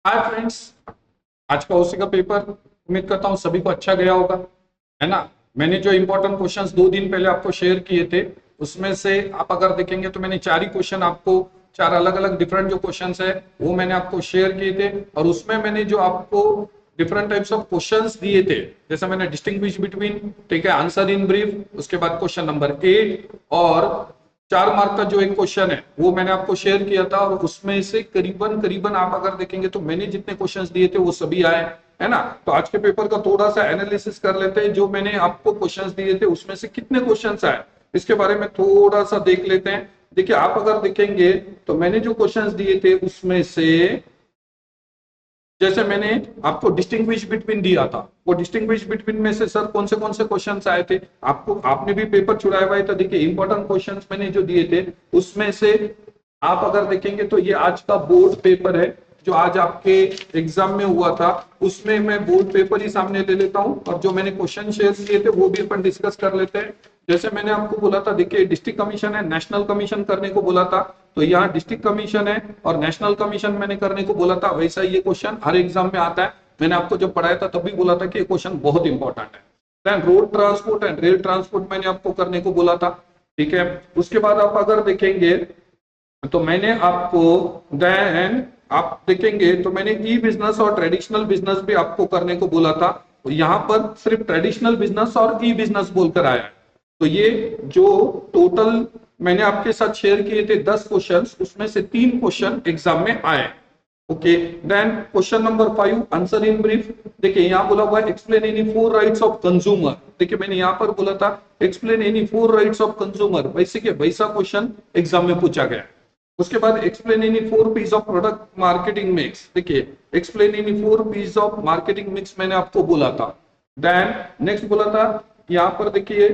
Hi friends. आज का ओसी का पेपर उम्मीद करता हूँ सभी को अच्छा गया होगा, है ना। मैंने जो इंपॉर्टेंट क्वेश्चंस 2 दिन पहले आपको शेयर किए थे, उसमें से आप अगर देखेंगे तो मैंने 4 ही क्वेश्चन आपको, 4 अलग अलग डिफरेंट जो क्वेश्चंस है वो मैंने आपको शेयर किए थे। और उसमें मैंने जो आपको डिफरेंट टाइप्स ऑफ क्वेश्चंस दिए थे, जैसे मैंने डिस्टिंग्विश बिटवीन, ठीक है, आंसर इन ब्रीफ, उसके बाद क्वेश्चन नंबर 8 और 4 मार्क का जो एक क्वेश्चन है वो मैंने आपको शेयर किया था। और उसमें से करीबन करीबन आप अगर देखेंगे तो मैंने जितने क्वेश्चंस दिए थे वो सभी आए, है ना। तो आज के पेपर का थोड़ा सा एनालिसिस कर लेते हैं, जो मैंने आपको क्वेश्चंस दिए थे उसमें से कितने क्वेश्चंस आए इसके बारे में थोड़ा सा देख लेते हैं। देखिए, आप अगर देखेंगे तो मैंने जो क्वेश्चंस दिए थे उसमें से, जैसे मैंने आपको डिस्टिंग्विश बिटवीन दिया था, वो डिस्टिंग्विश बिटवीन में से सर कौन से क्वेश्चंस आए थे, आपको आपने भी पेपर छुड़ाया हुआ है, तो देखिए इंपॉर्टेंट क्वेश्चंस मैंने जो दिए थे उसमें से आप अगर देखेंगे तो ये आज का बोर्ड पेपर है जो आज आपके एग्जाम में हुआ था, उसमें मैं बोर्ड पेपर ही सामने ले लेता हूं और जो मैंने क्वेश्चन शेयर किए थे वो भी अपन डिस्कस कर लेते हैं। जैसे मैंने आपको बोला था, देखिए डिस्ट्रिक्ट कमीशन है, नेशनल कमीशन करने को बोला था, तो यहाँ डिस्ट्रिक्ट कमीशन है और नेशनल कमीशन मैंने करने को बोला था। वैसा ये क्वेश्चन हर एग्जाम में आता है, मैंने आपको जब पढ़ाया था तब भी बोला था कि ये क्वेश्चन बहुत इंपॉर्टेंट है। Then road transport and rail transport मैंने आपको करने को बोला था, ठीक है। उसके बाद आप अगर देखेंगे तो मैंने आपको, देन आप देखेंगे तो मैंने ई बिजनेस और ट्रेडिशनल बिजनेस भी आपको करने को बोला था, तो यहाँ पर सिर्फ ट्रेडिशनल बिजनेस और ई बिजनेस बोलकर आया है। तो ये जो टोटल मैंने आपके साथ शेयर किए थे 10 क्वेश्चंस, उसमें से 3 क्वेश्चन एग्जाम में आए। Okay, then question number 5, answer in brief. देखिए यहाँ बोला हुआ है explain any 4 rights of consumer. देखिए मैंने यहाँ पर बोला था explain any 4 rights of consumer, वैसे के वैसा क्वेश्चन एग्जाम में पूछा गया। उसके बाद explain any 4 Ps of product marketing mix. देखिए explain any 4 Ps of marketing mix मैंने आपको बोला था। देन नेक्स्ट बोला था, यहाँ पर देखिए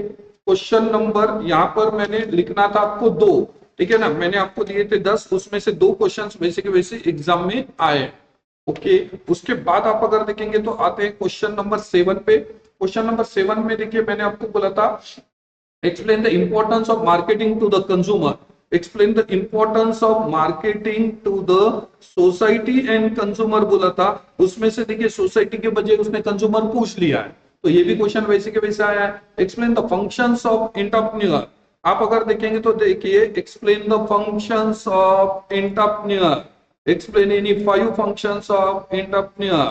क्वेश्चन नंबर, यहाँ पर मैंने लिखना था आपको 2, ठीक है ना। मैंने आपको दिए थे 10, उसमें से 2 क्वेश्चंस वैसे के वैसे एग्जाम में आए। ओके, उसके बाद आप अगर देखेंगे तो आते हैं क्वेश्चन नंबर 7 पे। क्वेश्चन नंबर 7 में देखिए मैंने आपको बोला था explain the importance of marketing to the consumer, explain the importance of marketing to the society and consumer बोला था, उसमें से देखिए सोसाइटी के बजाय उसने कंज्यूमर पूछ लिया है, तो ये भी क्वेश्चन वैसे के वैसे आया है। Explain the functions of entrepreneur, आप अगर देखेंगे तो देखिए explain the functions of entrepreneur, explain any 5 functions of entrepreneur,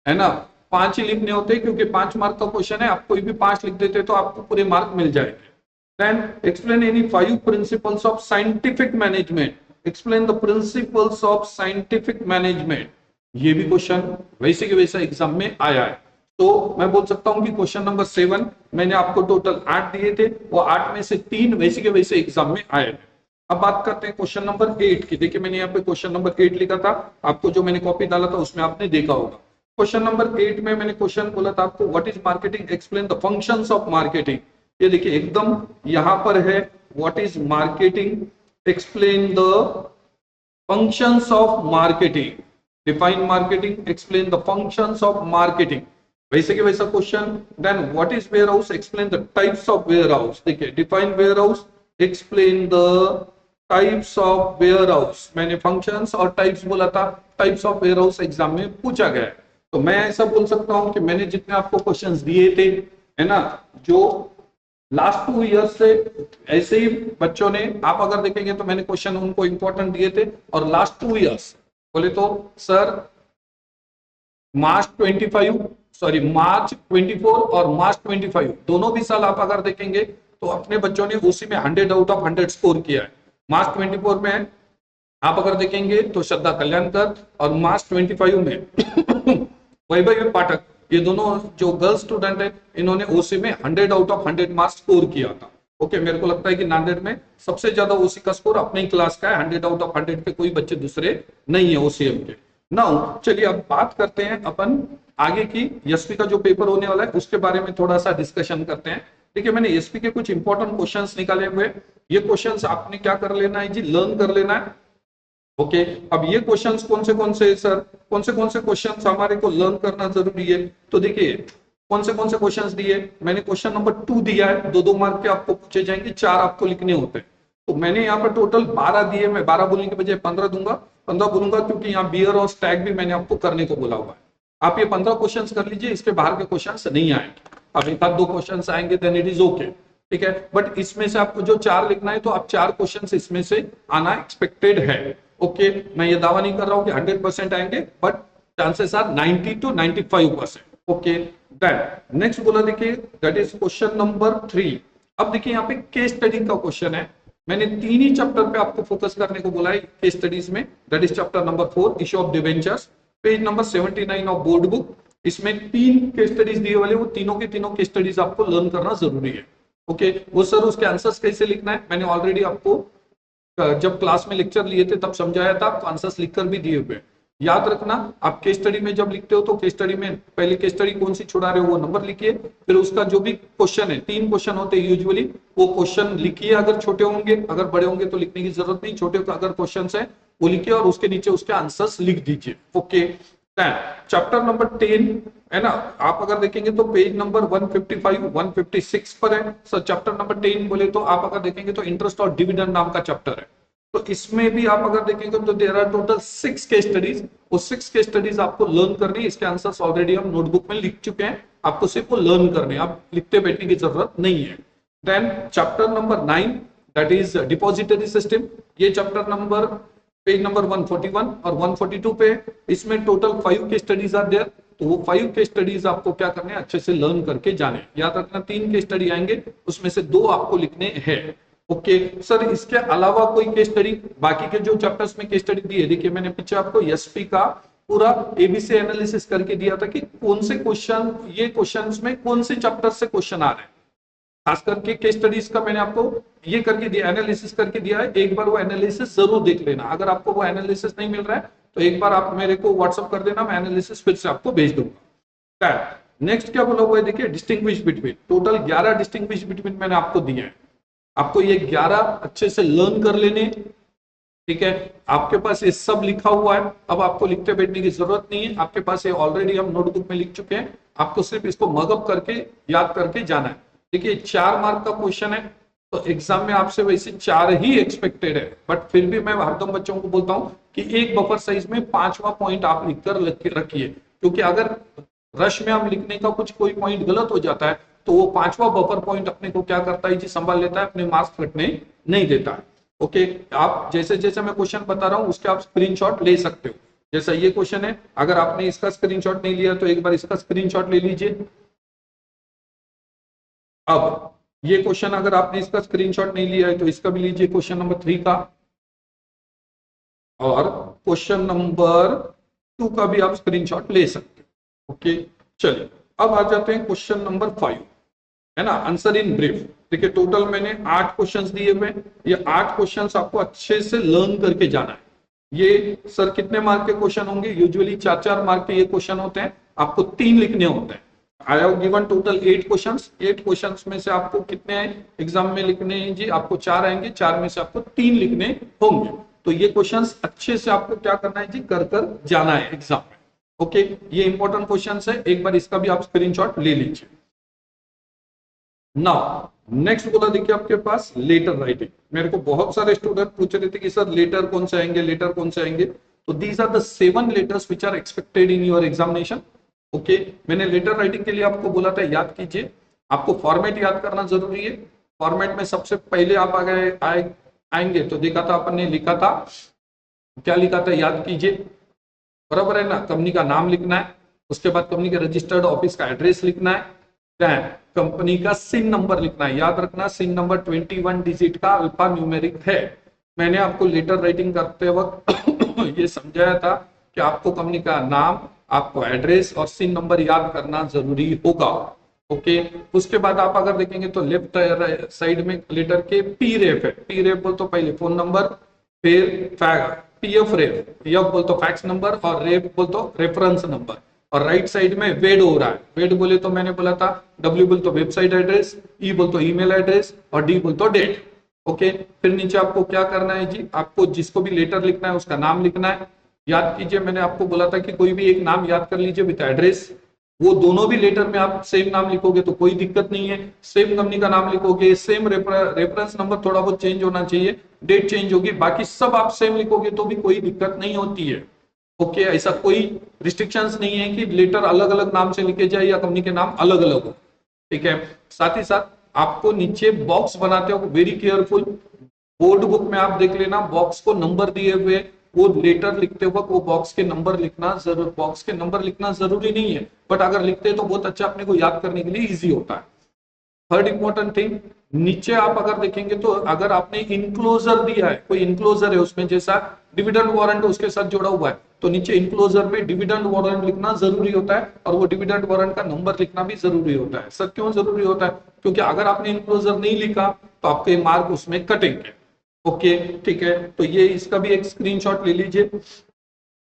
है ना। 5 ही लिखने होते हैं क्योंकि 5 मार्क का क्वेश्चन है, आप कोई भी 5 लिख देते तो आपको पूरे मार्क मिल जाएंगे। Then explain any 5 principles of scientific management, explain the principles of scientific management, ये भी क्वेश्चन वैसे के वैसा एग्जाम में आया है। तो मैं बोल सकता हूं कि क्वेश्चन नंबर 7 मैंने आपको टोटल 8 दिए थे, वो 8 में से 3 वैसे के वैसे एग्जाम में आए। अब बात करते हैं क्वेश्चन नंबर 8 की। देखिए मैंने यहाँ पे क्वेश्चन नंबर 8 लिखा था, आपको जो मैंने कॉपी डाला था उसमें आपने देखा होगा। क्वेश्चन नंबर 8 में मैंने क्वेश्चन बोला था आपको what is marketing, explain the functions of marketing. ये देखिए एकदम यहां पर है, what is marketing, explain the functions of marketing, define marketing, explain the functions of marketing, वैसे के वैसा question. Then what is warehouse, explain the types of warehouse. देखिए define warehouse, explain the types of warehouse, मैंने functions और types बोला था, types of warehouse exam में पूछा गया है। तो मैं ऐसा बोल सकता हूं कि मैंने जितने आपको क्वेश्चंस दिए थे, है ना, जो लास्ट 2 ईयर्स से ऐसे ही बच्चों ने, आप अगर देखेंगे तो मैंने क्वेश्चन उनको इंपॉर्टेंट दिए थे। और लास्ट 2 ईयर्स बोले तो सर मार्च 24 और मार्च 25 दोनों भी साल आप अगर देखेंगे तो अपने बच्चों ने उसी में 100 आउट ऑफ 100 स्कोर किया है। मार्च 24 में आप अगर देखेंगे तो श्रद्धा कल्याणकर, और मार्च 25 में वैभव पाठक, ये दोनों जो गर्ल स्टूडेंट है इन्होंने ओसी में 100 आउट ऑफ 100 मार्क्स स्कोर किया था। ओके, मेरे को लगता है कि नांदेड़ में सबसे ज्यादा ओसी का स्कोर अपने ही क्लास का है, 100 आउट ऑफ 100 पे कोई बच्चे दूसरे नहीं है ओसीएम के। नाउ चलिए अब बात करते हैं अपन आगे की, एसपी का जो पेपर होने वाला है उसके बारे में थोड़ा सा डिस्कशन करते हैं। देखिए मैंने एसपी के कुछ इंपॉर्टेंट क्वेश्चंस निकाले हुए, ये क्वेश्चंस आपने क्या कर लेना है जी, लर्न कर लेना है। ओके, अब ये क्वेश्चंस कौन से सर, कौन से क्वेश्चंस हमारे को लर्न करना जरूरी है, तो देखिए कौन से क्वेश्चंस दिए। मैंने क्वेश्चन नंबर 2 दिया है, 2-2 मार्क के आपको पूछे जाएंगे, 4 आपको लिखने होते हैं। तो मैंने यहाँ पर टोटल 12 दिए, मैं 12 बोलने के बजाय 15 दूंगा, 15 बोलूंगा क्योंकि यहाँ बियर और स्टैग भी मैंने आपको करने को बोला हुआ है। आप ये 15 क्वेश्चंस कर लीजिए, इसके बाहर के क्वेश्चंस नहीं आएंगे। अब एक आध दो क्वेश्चंस आएंगे देन इट इज ओके, ठीक है, बट इसमें से आपको जो 4 लिखना है तो आप 4 क्वेश्चंस इसमें से आना एक्सपेक्टेड है। ओके, मैं ये दावा नहीं कर रहा हूं कि 100% आएंगे, but chances are 90 to 95%। Okay, then next बोला देखिए दैट इज क्वेश्चन नंबर 3। अब देखिए यहाँ पे केस स्टडी का क्वेश्चन है। मैंने 3 ही चैप्टर पे आपको फोकस करने को बोला है केस स्टडीज में, that is chapter number 4 issue of debentures, page number 79 of board book. इसमें 3 केस स्टडीज दिए वाले, वो तीनों के तीनों केस स्टडीज आपको लर्न करना जरूरी है। ओके, वो सर उसके आंसर्स कैसे लिखना है मैंने ऑलरेडी आपको जब क्लास में लेक्चर लिए थे तब समझाया था, आपको आंसर्स लिखकर भी दिए हुए। याद रखना, आप केस स्टडी में जब लिखते हो तो केस स्टडी में पहले केस स्टडी कौन सी छुड़ा रहे हो वो नंबर लिखिए, फिर उसका जो भी क्वेश्चन है, 3 क्वेश्चन होते हैं यूजुअली, वो क्वेश्चन लिखिए। अगर छोटे होंगे, अगर बड़े होंगे तो लिखने की जरूरत नहीं, छोटे अगर क्वेश्चन है वो लिखिए और उसके नीचे उसके आंसर्स लिख दीजिए। ओके, चैप्टर नंबर 10 है ना, आप अगर देखेंगे तो पेज नंबर 155 156 पर है सर। चैप्टर नंबर 10 बोले तो आप अगर देखेंगे तो इंटरेस्ट और डिविडेंड नाम का चैप्टर है, तो इसमें भी आप अगर देखेंगे तो there are total 6 case studies. वो 6 केस स्टडीज आपको लर्न करनी है, इसके आंसर्स ऑलरेडी हम नोटबुक में लिख चुके हैं, आपको सिर्फ वो लर्न करने, आप लिखते बैठने की जरूरत नहीं है। Then chapter number 9 that is depository system, ये चैप्टर नंबर पेज नंबर 141 और 142 पे, इसमें total 5 case studies are there. तो वो 5 केस स्टडीज आपको क्या करने हैं, अच्छे से लर्न करके जाने। याद रखना 3 केस स्टडी आएंगे, उसमें से 2 आपको लिखने हैं। ओके सर, इसके अलावा कोई केस स्टडी, बाकी के जो चैप्टर्स में केस स्टडी दी है, देखिए मैंने पीछे आपको एसपी का पूरा एबीसी एनालिसिस करके दिया था कि कौन से क्वेश्चन, ये क्वेश्चंस में कौन से चैप्टर से क्वेश्चन आ रहे हैं। खास करके केस स्टडीज का मैंने आपको ये करके दिया, एनालिसिस करके दिया है, एक बार वो एनालिसिस जरूर देख लेना। अगर आपको वो एनालिसिस नहीं मिल रहा है तो एक बार आप मेरे को व्हाट्सअप कर देना, मैं एनालिसिस फिर से आपको भेज दूंगा। नेक्स्ट क्या बोला हुआ है देखिए, distinguish between, total 11 distinguish between मैंने आपको दिए हैं, आपको ये 11 अच्छे से लर्न कर लेने, ठीक है। आपके पास ये सब लिखा हुआ है, अब आपको लिखते बैठने की जरूरत नहीं है, आपके पास ये ऑलरेडी हम नोटबुक में लिख चुके हैं, आपको सिर्फ इसको मगअप करके याद करके जाना है। देखिए 4 मार्क का क्वेश्चन है, तो एग्जाम में आपसे वैसे 4 ही एक्सपेक्टेड है, बट फिर भी मैं हरदम बच्चों को बोलता हूं कि एक बफर साइज में 5वां पॉइंट आप लिखकर रखिए, क्योंकि अगर रश में हम लिखने का कुछ कोई पॉइंट गलत हो जाता है तो वो 5वां बफर पॉइंट अपने को क्या करता है जी, संभाल लेता है, अपने मार्क्स कटने नहीं देता है। ओके, आप जैसे जैसे मैं क्वेश्चन बता रहा हूं उसके आप स्क्रीनशॉट ले सकते हो। जैसा ये क्वेश्चन है, अगर आपने इसका स्क्रीनशॉट नहीं लिया तो एक बार इसका स्क्रीनशॉट ले लीजिए। अब ये क्वेश्चन अगर आपने इसका स्क्रीनशॉट नहीं लिया है तो इसका भी लीजिए, क्वेश्चन नंबर 3 का, और क्वेश्चन नंबर 2 का भी आप स्क्रीनशॉट ले सकते हो। ओके, चलिए अब आ जाते हैं क्वेश्चन नंबर 5, है ना, आंसर इन ब्रीफ। देखिए टोटल मैंने 8 क्वेश्चंस दिए हुए, ये 8 क्वेश्चंस आपको अच्छे से लर्न करके जाना है। ये सर कितने मार्क के क्वेश्चन होंगे, यूजुअली 4-4 मार्क के ये क्वेश्चन होते हैं, आपको 3 लिखने होते हैं। I have given total 8 questions, 8 questions में से आपको कितने एग्जाम में लिखने हैं जी, आपको 4 आएंगे, 4 में से आपको 3 लिखने होंगे। तो ये क्वेश्चंस अच्छे से आपको क्या करना है जी, कर कर जाना है एग्जाम में। ओके, ये इंपॉर्टेंट क्वेश्चंस है, एक बार इसका भी आप स्क्रीनशॉट ले लीजिए। नाउ नेक्स्ट बोला देखिए आपके पास लेटर राइटिंग। मेरे को बहुत सारे स्टूडेंट पूछ रहे थे कि सर लेटर कौन से आएंगे, लेटर कौन से आएंगे, तो these are the 7 letters which are expected in your examination. Okay, मैंने लेटर राइटिंग के लिए आपको बोला था याद कीजिए, आपको फॉर्मेट याद करना जरूरी है। फॉर्मेट में सबसे पहले आप आएंगे तो देखा था अपन ने, लिखा था क्या, लिखा था याद कीजिए, बराबर है ना, कंपनी का नाम लिखना है, उसके बाद कंपनी के रजिस्टर्ड ऑफिस का एड्रेस लिखना है, कंपनी का सिन नंबर लिखना है। याद रखना सिन नंबर 21 डिजिट का अल्फा न्यूमेरिक है। मैंने आपको लेटर राइटिंग करते वक्त ये समझाया था कि आपको कंपनी का नाम, आपको एड्रेस और सिन नंबर याद करना जरूरी होगा। ओके, उसके बाद आप अगर देखेंगे तो लेफ्ट साइड में लेटर के पी रेफ है, पी रेफ बोल तो पहले फोन नंबर, फिर पीएफ रेफ, एफ बोल तो फैक्स नंबर, और रेफ बोल तो रेफरेंस नंबर, और राइट साइड में वेड हो रहा है। वेड बोले तो मैंने बोला था, डब्ल्यू बोल तो वेबसाइट एड्रेस, ई बोल तो ईमेल एड्रेस, और डी बोल तो डेट। ओके, फिर नीचे आपको क्या करना है जी, आपको जिसको भी लेटर लिखना है उसका नाम लिखना है। याद कीजिए मैंने आपको बोला था कि कोई भी एक नाम याद कर लीजिए विद एड्रेस, वो दोनों भी लेटर में आप सेम नाम लिखोगे तो कोई दिक्कत नहीं है, सेम कंपनी का नाम लिखोगे, सेम रेफरेंस नंबर थोड़ा बहुत चेंज होना चाहिए, डेट चेंज होगी, बाकी सब आप सेम लिखोगे तो भी कोई दिक्कत नहीं होती है। ओके, ऐसा कोई रिस्ट्रिक्शंस नहीं है कि लेटर अलग अलग नाम से लिखे जाए या कंपनी के नाम अलग अलग हो। ठीक है, साथ ही साथ आपको नीचे बॉक्स बनाते हो, वेरी केयरफुल, बोर्ड बुक में आप देख लेना, बॉक्स को नंबर दिए हुए, वो लेटर लिखते वक्त वो बॉक्स के नंबर लिखना जरूर, बॉक्स के नंबर लिखना जरूरी नहीं है, बट अगर लिखते हैं तो बहुत अच्छा, अपने को याद करने के लिए इजी होता है। थर्ड इंपॉर्टेंट थिंग, नीचे आप अगर देखेंगे तो अगर आपने इनक्लोजर दिया है, कोई इनक्लोजर है उसमें, जैसा डिविडेंड वारंट उसके साथ जुड़ा हुआ है, तो नीचे इनक्लोजर में डिविडेंड वारंट लिखना जरूरी होता है, और वो डिविडेंड वारंट का नंबर लिखना भी जरूरी होता है। सर क्यों जरूरी होता है? क्योंकि अगर आपने इनक्लोजर नहीं लिखा तो आपके मार्क उसमें कटेंगे। ओके, ठीक है, तो ये इसका भी एक स्क्रीनशॉट ले लीजिए।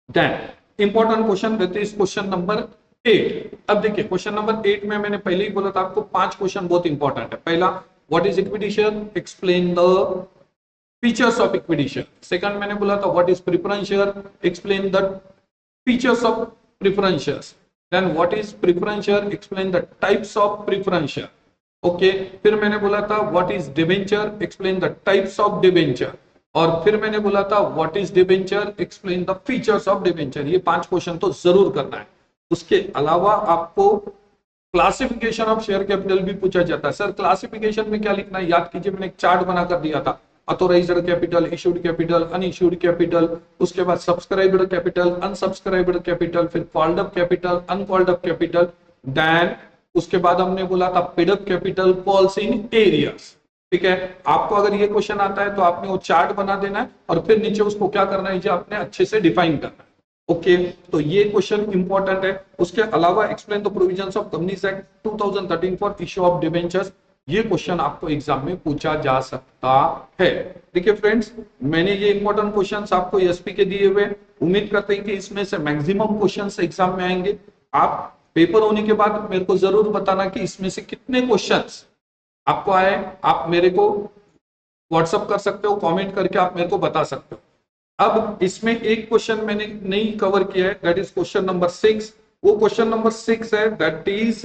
देन इंपॉर्टेंट क्वेश्चन रहते हैं क्वेश्चन नंबर 8। अब देखिए क्वेश्चन नंबर 8 में मैंने पहले ही बोला था आपको 5 क्वेश्चन बहुत इंपॉर्टेंट है। पहला, what is equity share, explain the features of equity share. Second मैंने बोला था what is preference share, explain the features of preference shares. Then what is preference share, explain the types of preference share. Okay, फिर मैंने बोला था what is debenture, explain the types of debenture. और फिर मैंने बोला था what is debenture, explain the features of debenture. ये 5 क्वेश्चन तो जरूर करना है। उसके अलावा आपको क्लासिफिकेशन ऑफ शेयर कैपिटल भी पूछा जाता है। सर क्लासिफिकेशन में क्या लिखना है, याद कीजिए, मैंने एक चार्ट बनाकर दिया था, authorised capital, issued capital, unissued capital, उसके बाद सब्सक्राइब्ड कैपिटल, अनसब्सक्राइब्ड कैपिटल, फिर called up capital, uncalled up capital, then उसके बाद हमने बोला था paid up capital, calls in arrears. ठीक है, आपको अगर ये क्वेश्चन आता है तो आपने वो चार्ट बना देना है और फिर नीचे उसको क्या करना है, आपने अच्छे से डिफाइन करना है। ओके, तो ये क्वेश्चन इंपॉर्टेंट है। उसके अलावा explain the provisions of companies act 2013 for issue of debentures, ये क्वेश्चन आपको एग्जाम में पूछा जा सकता है। देखिए फ्रेंड्स, मैंने ये इंपॉर्टेंट क्वेश्चंस आपको एसपी के दिए हुए, उम्मीद करते हैं कि इसमें से मैक्सिमम क्वेश्चंस एग्जाम में आएंगे। आप पेपर होने के बाद मेरे को जरूर बताना कि इसमें से कितने क्वेश्चंस आपको आए। आप मेरे को व्हाट्सअप कर सकते हो, कमेंट करके आप मेरे को बता सकते हो। अब इसमें एक क्वेश्चन मैंने नहीं कवर किया है, दैट इज क्वेश्चन नंबर 6। वो क्वेश्चन नंबर 6 है, दैट इज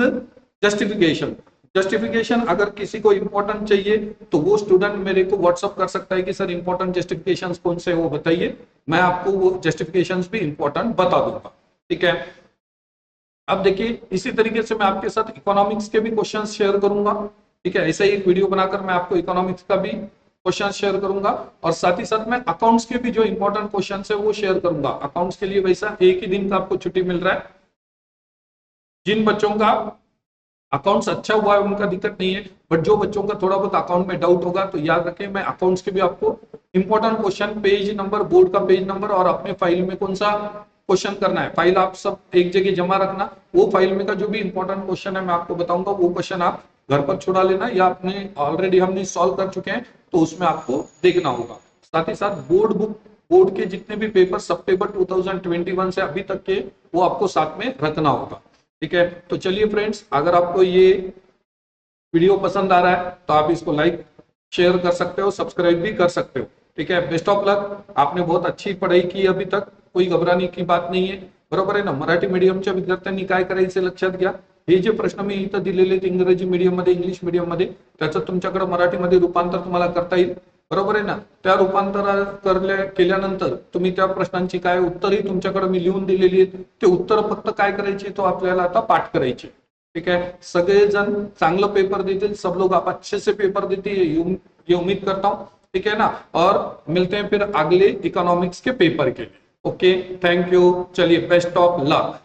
जस्टिफिकेशन। जस्टिफिकेशन अगर किसी को इंपॉर्टेंट चाहिए तो वो स्टूडेंट मेरे को व्हाट्सअप कर सकता है कि सर इंपॉर्टेंट जस्टिफिकेशन कौन से वो बताइए, मैं आपको वो जस्टिफिकेशन भी इंपॉर्टेंट बता दूंगा। ठीक है, अब देखिए इसी तरीके से मैं आपके साथ इकोनॉमिक्स के भी क्वेश्चन शेयर करूंगा। ठीक है, ऐसा ही एक वीडियो बनाकर मैं आपको इकोनॉमिक्स का भी क्वेश्चन शेयर करूंगा, और साथ ही साथ मैं अकाउंट्स के भी जो इंपॉर्टेंट क्वेश्चन है वो शेयर करूंगा। अकाउंट्स के लिए वैसा एक ही दिन का आपको छुट्टी मिल रहा है। जिन बच्चों का अकाउंट्स अच्छा हुआ है उनका दिक्कत नहीं है, बट जो बच्चों का थोड़ा बहुत अकाउंट में डाउट होगा तो याद रखें, मैं अकाउंट्स के भी आपको important question, page number, board का पेज नंबर और अपने फाइल में कौन सा क्वेश्चन करना है, फाइल आप सब एक जगह जमा रखना। वो फाइल में का जो भी इंपॉर्टेंट क्वेश्चन है मैं आपको बताऊंगा, वो क्वेश्चन आप घर पर छुड़ा लेना, या आपने ऑलरेडी हमने सॉल्व कर चुके हैं तो उसमें आपको देखना होगा। साथ ही साथ बोर्ड बुक, बोर्ड के जितने भी पेपर सितंबर 2021 से अभी तक के, वो आपको साथ में रखना होगा। ठीक है, तो चलिए फ्रेंड्स, अगर आपको ये वीडियो पसंद आ रहा है तो आप इसको लाइक शेयर कर सकते हो, सब्सक्राइब भी कर सकते हो। ठीक है, बेस्ट ऑफ लक। आपने बहुत अच्छी पढ़ाई की अभी तक, कोई घबराने की बात नाही आहे, बरोबर आहे ना। मराठी मीडियमच्या विद्यार्थ्यांनी काय करायचे लक्षात घ्या, हे जे प्रश्न मी इथं दिलेले इंग्रजी मीडियम मध्ये, इंग्लिश मीडियम मध्ये, त्याचं तुमच्याकडे मराठीमध्ये रूपांतर तुम्हाला करता येईल, बरोबर आहे ना। त्या रूपांतर केल्यानंतर तुम्ही त्या प्रश्नांची काय उत्तरही तुमच्याकडे मी लिहून दिलेली आहेत, ते उत्तर फक्त काय करायची, तो आपल्याला आता पाठ करायचे। ठीक है, सगळेजण चांगलं पेपर देतील, सब लोग आप अच्छे से पेपर देते ये उम्मीद करता हूं। ठीक है ना, और मिलते हैं फिर अगले इकोनॉमिक्स के पेपर के लिए। ओके, थैंक यू, चलिए बेस्ट ऑफ लक।